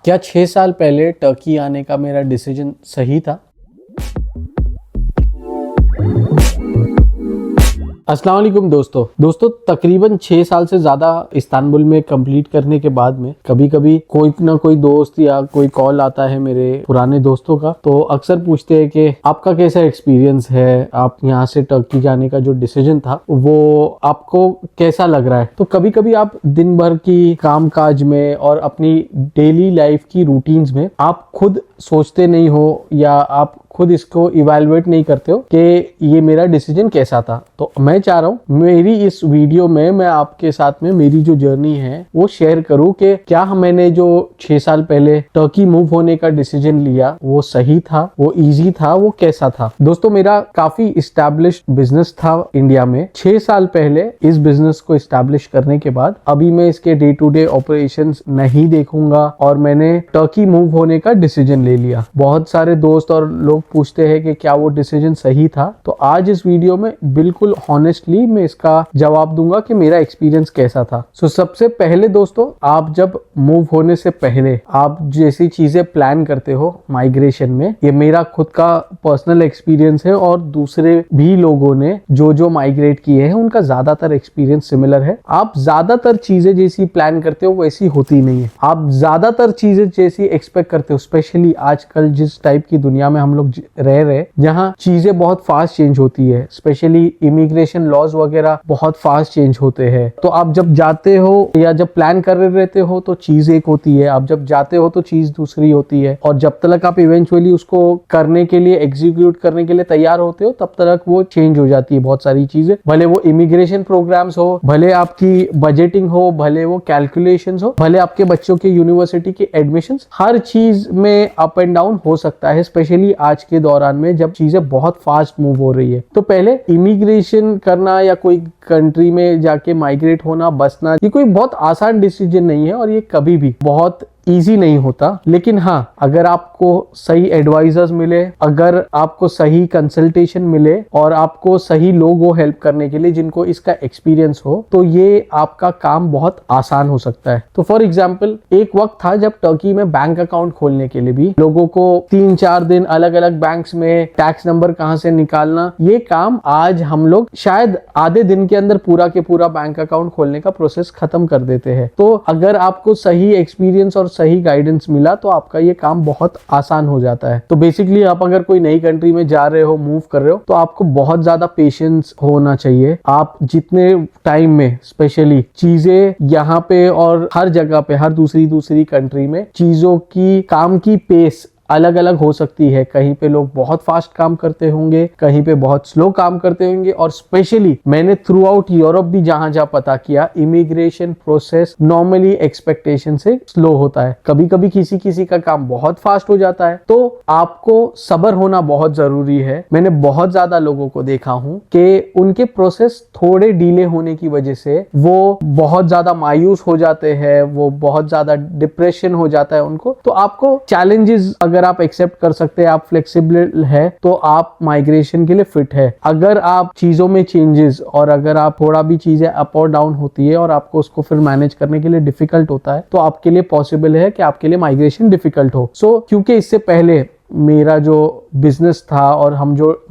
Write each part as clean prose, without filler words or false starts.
क्या 6 साल पहले टर्की आने का मेरा डिसीजन सही था? अस्सलाम वालेकुम दोस्तों तकरीबन 6 साल से ज़्यादा इस्तांबुल में कंप्लीट करने के बाद में कभी कभी कोई ना कोई दोस्त या कोई कॉल आता है मेरे पुराने दोस्तों का, तो अक्सर पूछते हैं कि आपका कैसा एक्सपीरियंस है, आप यहाँ से टर्की जाने का जो डिसीजन था वो आपको कैसा लग रहा है। तो कभी कभी आप दिन भर की काम काज में और अपनी डेली लाइफ की रूटीन्स में आप खुद सोचते नहीं हो या आप खुद इसको इवैल्यूएट नहीं करते हो कि ये मेरा डिसीजन कैसा था। तो मैं चाह रहा हूँ मेरी इस वीडियो में मैं आपके साथ में मेरी जो जर्नी है वो शेयर करूँ कि क्या मैंने जो 6 साल पहले टर्की मूव होने का डिसीजन लिया वो सही था, वो इजी था, वो कैसा था। दोस्तों मेरा काफी इस्टेब्लिश्ड बिजनेस था इंडिया में। 6 साल पहले इस बिजनेस को इस्टेब्लिश करने के बाद अभी मैं इसके डे टू डे ऑपरेशंस नहीं देखूंगा और मैंने टर्की मूव होने का डिसीजन ले लिया। बहुत सारे दोस्त और लोग पूछते हैं कि क्या वो डिसीजन सही था, तो आज इस वीडियो में बिल्कुल हॉनेस्टली मैं इसका जवाब दूंगा कि मेरा एक्सपीरियंस कैसा था। सबसे पहले दोस्तों, आप जब मूव होने से पहले आप जैसी चीजें प्लान करते हो माइग्रेशन में, ये मेरा खुद का पर्सनल एक्सपीरियंस है और दूसरे भी लोगों ने जो माइग्रेट किए हैं उनका ज्यादातर एक्सपीरियंस सिमिलर है। आप ज्यादातर चीजें जैसी प्लान करते हो वैसी होती नहीं है। आप ज्यादातर चीजें जैसी एक्सपेक्ट करते हो, स्पेशली आजकल जिस टाइप की दुनिया में हम लोग रह रहे, जहाँ चीजें बहुत फास्ट चेंज होती है, स्पेशली इमिग्रेशन लॉज वगैरह बहुत फास्ट चेंज होते हैं। तो आप जब जाते हो या जब प्लान कर रहे रहते हो तो चीज एक होती है, आप जब जाते हो तो चीज दूसरी होती है, और जब तक आप इवेंचुअली उसको करने के लिए एग्जीक्यूट करने के लिए तैयार होते हो तब तक वो चेंज हो जाती है बहुत सारी चीजें। भले वो इमिग्रेशन प्रोग्राम्स हो, भले आपकी बजटिंग हो, भले वो कैलकुलेशंस हो, भले आपके बच्चों के यूनिवर्सिटी के एडमिशंस, हर चीज में अप एंड डाउन हो सकता है, स्पेशली आज के दौरान में जब चीजें बहुत फास्ट मूव हो रही है। तो पहले इमिग्रेशन करना या कोई कंट्री में जाके माइग्रेट होना, बसना, ये कोई बहुत आसान डिसीजन नहीं है और ये कभी भी बहुत इजी नहीं होता। लेकिन हाँ, अगर आपको सही एडवाइजर्स मिले, अगर आपको सही कंसल्टेशन मिले और आपको सही लोग हो हेल्प करने के लिए जिनको इसका एक्सपीरियंस हो, तो ये आपका काम बहुत आसान हो सकता है। तो फॉर एग्जांपल एक वक्त था जब टर्की में बैंक अकाउंट खोलने के लिए भी लोगों को 3-4 दिन अलग अलग बैंक्स में टैक्स नंबर कहां से निकालना, ये काम आज हम लोग शायद आधे दिन के अंदर पूरा के पूरा बैंक अकाउंट खोलने का प्रोसेस खत्म कर देते हैं। तो अगर आपको सही एक्सपीरियंस और सही गाइडेंस मिला तो आपका ये काम बहुत आसान हो जाता है। तो बेसिकली आप अगर कोई नई कंट्री में जा रहे हो, मूव कर रहे हो, तो आपको बहुत ज्यादा पेशेंस होना चाहिए। आप जितने टाइम में स्पेशली चीजें यहाँ पे और हर जगह पे, हर दूसरी कंट्री में चीजों की काम की पेस अलग अलग हो सकती है। कहीं पे लोग बहुत फास्ट काम करते होंगे, कहीं पे बहुत स्लो काम करते होंगे, और स्पेशली मैंने थ्रू आउट यूरोप भी जहां पता किया, इमिग्रेशन प्रोसेस नॉर्मली एक्सपेक्टेशन से स्लो होता है। कभी कभी किसी का काम बहुत फास्ट हो जाता है। तो आपको सब्र होना बहुत जरूरी है। मैंने बहुत ज्यादा लोगों को देखा हूं कि उनके प्रोसेस थोड़े डिले होने की वजह से वो बहुत ज्यादा मायूस हो जाते हैं, वो बहुत ज्यादा डिप्रेशन हो जाता है उनको। तो आपको चैलेंजेस अगर आप एक्सेप्ट कर सकते हैं, आप फ्लेक्सिबल है, तो आप माइग्रेशन के लिए फिट है। अगर आप चीजों में चेंजेस और अगर आप थोड़ा भी चीजें अप और डाउन होती है और आपको उसको फिर मैनेज करने के लिए डिफिकल्ट होता है, तो आपके लिए पॉसिबल है कि आपके लिए माइग्रेशन डिफिकल्ट हो। क्योंकि इससे पहले मेरा जो बिजनेस था और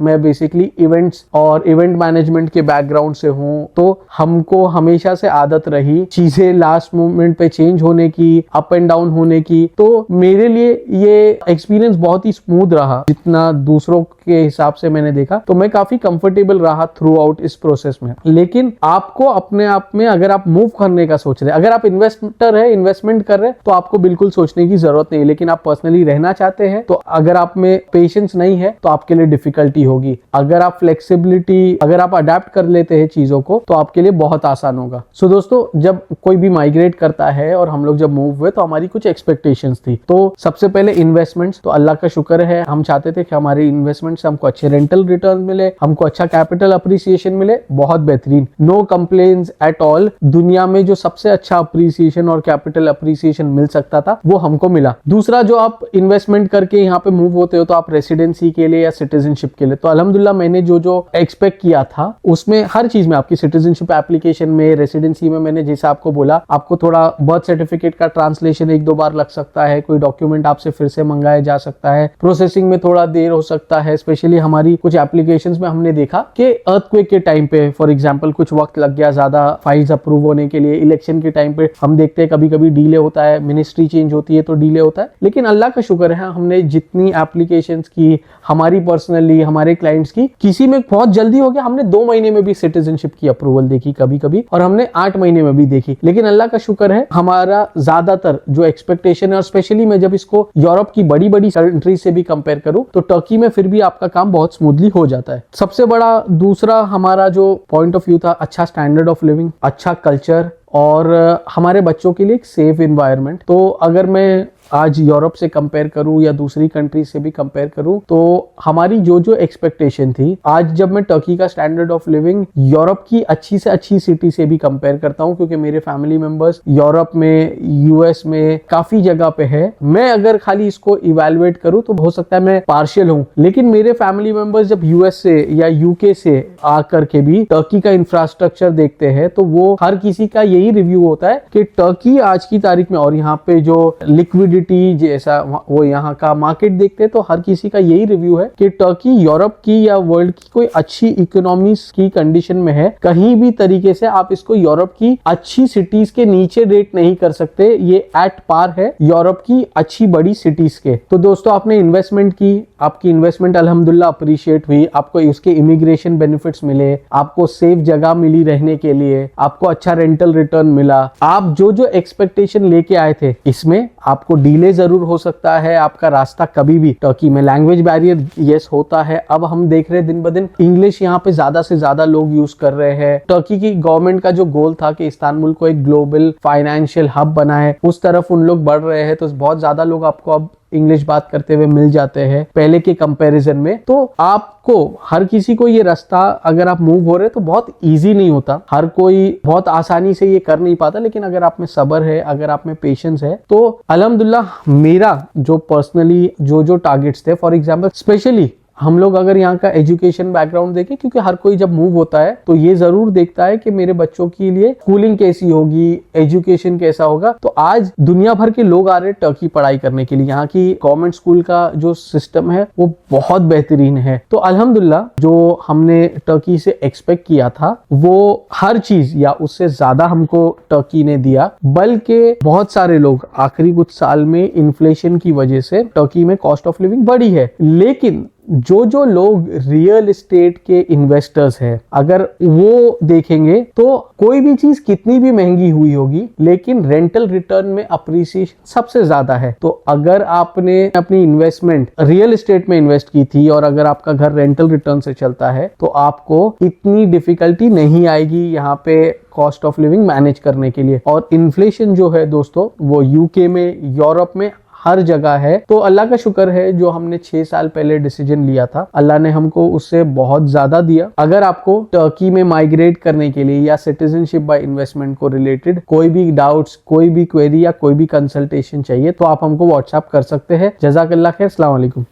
मैं बेसिकली इवेंट्स और इवेंट मैनेजमेंट के बैकग्राउंड से हूं, तो हमको हमेशा से आदत रही चीजें लास्ट मोमेंट पे चेंज होने की, अप एंड डाउन होने की। तो मेरे लिए ये एक्सपीरियंस बहुत ही स्मूथ रहा जितना दूसरों के हिसाब से मैंने देखा। तो मैं काफी कंफर्टेबल रहा थ्रू आउट इस प्रोसेस में। लेकिन आपको अपने आप में, अगर आप मूव करने का सोच रहे हैं, अगर आप इन्वेस्टर है, इन्वेस्टमेंट कर रहे हैं, तो आपको बिल्कुल सोचने की जरूरत नहीं। लेकिन आप पर्सनली रहना चाहते हैं, तो अगर आप में पेशेंस नहीं है तो आपके लिए डिफिकल्टी होगी। अगर आप फ्लेक्सिबिलिटी, अगर आप अडेप्ट कर लेते हैं चीजों को, तो आपके लिए बहुत आसान होगा। दोस्तों, जब कोई भी माइग्रेट करता है और हम लोग जब मूव हुए तो हमारी कुछ एक्सपेक्टेशंस थी। तो सबसे पहले इन्वेस्टमेंट्स, तो अल्लाह का शुक्र है हम चाहते थे कि हमारी इन्वेस्टमेंट से हमको अच्छे रेंटल रिटर्न मिले, हमको अच्छा कैपिटल अप्रिसिएशन मिले, बहुत बेहतरीन, नो कंप्लेन्स एट ऑल। दुनिया में जो सबसे अच्छा अप्रिसिएशन और कैपिटल अप्रिसिएशन मिल सकता था वो हमको मिला। दूसरा, जो आप इन्वेस्टमेंट करके यहाँ पे मूव होते हो तो आप रेसिडेंट रेसिडेंसी के लिए या सिटीजनशिप के लिए। तो अल्हम्दुलिल्लाह मैंने जो जो एक्सपेक्ट किया था उसमें हर चीज में, आपकी सिटीजनशिप एप्लीकेशन में, रेसिडेंसी में, मैंने जैसे आपको बोला आपको थोड़ा बर्थ सर्टिफिकेट का ट्रांसलेशन 1-2 बार लग सकता है, कोई डॉक्यूमेंट आपसे फिर से मंगाया जा सकता है, प्रोसेसिंग में थोड़ा देर हो सकता है। स्पेशली हमारी कुछ एप्लीकेशंस में हमने देखा कि अर्थक्वेक के टाइम पे फॉर एग्जांपल कुछ वक्त लग गया ज्यादा फाइल्स अप्रूव होने के लिए। इलेक्शन के टाइम पे हम देखते हैं कभी कभी डिले होता है, मिनिस्ट्री चेंज होती है तो डिले होता है। लेकिन अल्लाह का शुक्र है हमने जितनी एप्लीकेशंस की, हमारी पर्सनली हमारे क्लाइंट्स की, किसी में बहुत जल्दी हो गया। हमने 2 महीने में भी सिटीजनशिप की अप्रूवल देखी कभी कभी, और हमने 8 महीने में भी देखी। लेकिन अल्लाह का शुक्र है हमारा ज्यादातर जो एक्सपेक्टेशन है, और स्पेशली मैं जब इसको यूरोप की बड़ी बड़ी कंट्री से भी कंपेयर करूं तो टर्की में फिर भी आपका काम बहुत स्मूथली हो जाता है। सबसे बड़ा दूसरा हमारा जो पॉइंट ऑफ व्यू था, अच्छा स्टैंडर्ड ऑफ लिविंग, अच्छा कल्चर, और हमारे बच्चों के लिए एक सेफ एनवायरनमेंट। तो अगर मैं आज यूरोप से कंपेयर करूं या दूसरी कंट्री से भी कंपेयर करूं तो हमारी जो जो एक्सपेक्टेशन थी, आज जब मैं टर्की का स्टैंडर्ड ऑफ लिविंग यूरोप की अच्छी से अच्छी सिटी से भी कंपेयर करता हूं, क्योंकि मेरे फैमिली मेंबर्स यूरोप में, यूएस में काफी जगह पे है। मैं अगर खाली इसको इवेलुएट करूं तो हो सकता है मैं पार्शियल हूं, लेकिन मेरे फैमिली मेंबर्स जब यूएस से या यूके से आकर के भी टर्की का इंफ्रास्ट्रक्चर देखते हैं तो वो हर किसी का यही रिव्यू होता है कि टर्की आज की तारीख में, और यहाँ पे जो लिक्विडिटी जैसा वो यहाँ का मार्केट देखते हैं तो हर किसी का यही रिव्यू है कि टर्की यूरोप की या वर्ल्ड की कोई अच्छी इकोनॉमीज की कंडीशन में है। कहीं भी तरीके से आप इसको यूरोप की अच्छी सिटीज के नीचे रेट नहीं कर सकते, ये एट पार है यूरोप की अच्छी बड़ी सिटीज के। तो दोस्तों आपने इन्वेस्टमेंट की, आपकी इन्वेस्टमेंट अल्हम्दुलिल्लाह अप्रिशिएट हुई, आपको उसके इमिग्रेशन बेनिफिट्स मिले, आपको सेफ जगह मिली रहने के लिए, आपको अच्छा रेंटल रिटर्न मिला, आप जो जो एक्सपेक्टेशन लेके आए थे इसमें आपको डिले जरूर हो सकता है। आपका रास्ता कभी भी, टर्की में लैंग्वेज बैरियर यस होता है। अब हम देख रहे हैं दिन ब दिन इंग्लिश यहाँ पे ज्यादा से ज्यादा लोग यूज कर रहे हैं। टर्की की गवर्नमेंट का जो गोल था कि इस्तांबुल को एक ग्लोबल फाइनेंशियल हब बनाए, उस तरफ उन लोग बढ़ रहे हैं। तो बहुत ज्यादा लोग आपको अब इंग्लिश बात करते हुए मिल जाते हैं पहले के कंपैरिजन में। तो आपको, हर किसी को ये रास्ता अगर आप मूव हो रहे तो बहुत इजी नहीं होता, हर कोई बहुत आसानी से ये कर नहीं पाता। लेकिन अगर आप में सब्र है, अगर आप में पेशेंस है तो अल्हम्दुलिल्लाह मेरा जो पर्सनली जो जो टारगेट्स थे, फॉर एग्जांपल स्पेशली हम लोग अगर यहाँ का एजुकेशन बैकग्राउंड देखें, क्योंकि हर कोई जब मूव होता है तो ये जरूर देखता है कि मेरे बच्चों के लिए स्कूलिंग कैसी होगी, एजुकेशन कैसा होगा। तो आज दुनिया भर के लोग आ रहे हैं टर्की पढ़ाई करने के लिए। यहाँ की गवर्नमेंट स्कूल का जो सिस्टम है वो बहुत बेहतरीन है। तो अल्हम्दुलिल्लाह जो हमने टर्की से एक्सपेक्ट किया था वो हर चीज या उससे ज्यादा हमको टर्की ने दिया। बल्कि बहुत सारे लोग आखिरी कुछ साल में इन्फ्लेशन की वजह से टर्की में कॉस्ट ऑफ लिविंग बढ़ी है, लेकिन जो जो लोग रियल एस्टेट के इन्वेस्टर्स हैं, अगर वो देखेंगे तो कोई भी चीज कितनी भी महंगी हुई होगी लेकिन रेंटल रिटर्न में अप्रिसिएशन सबसे ज्यादा है। तो अगर आपने अपनी इन्वेस्टमेंट रियल एस्टेट में इन्वेस्ट की थी और अगर आपका घर रेंटल रिटर्न से चलता है तो आपको इतनी डिफिकल्टी नहीं आएगी यहाँ पे कॉस्ट ऑफ लिविंग मैनेज करने के लिए। और इन्फ्लेशन जो है दोस्तों वो यूके में, यूरोप में हर जगह है। तो अल्लाह का शुक्र है जो हमने 6 साल पहले डिसीजन लिया था, अल्लाह ने हमको उससे बहुत ज्यादा दिया। अगर आपको टर्की में माइग्रेट करने के लिए या सिटीजनशिप बाय इन्वेस्टमेंट को रिलेटेड कोई भी डाउट्स, कोई भी क्वेरी या कोई भी कंसल्टेशन चाहिए तो आप हमको व्हाट्सएप कर सकते हैं। जज़ाकल्लाह खैर, अस्सलाम वालेकुम।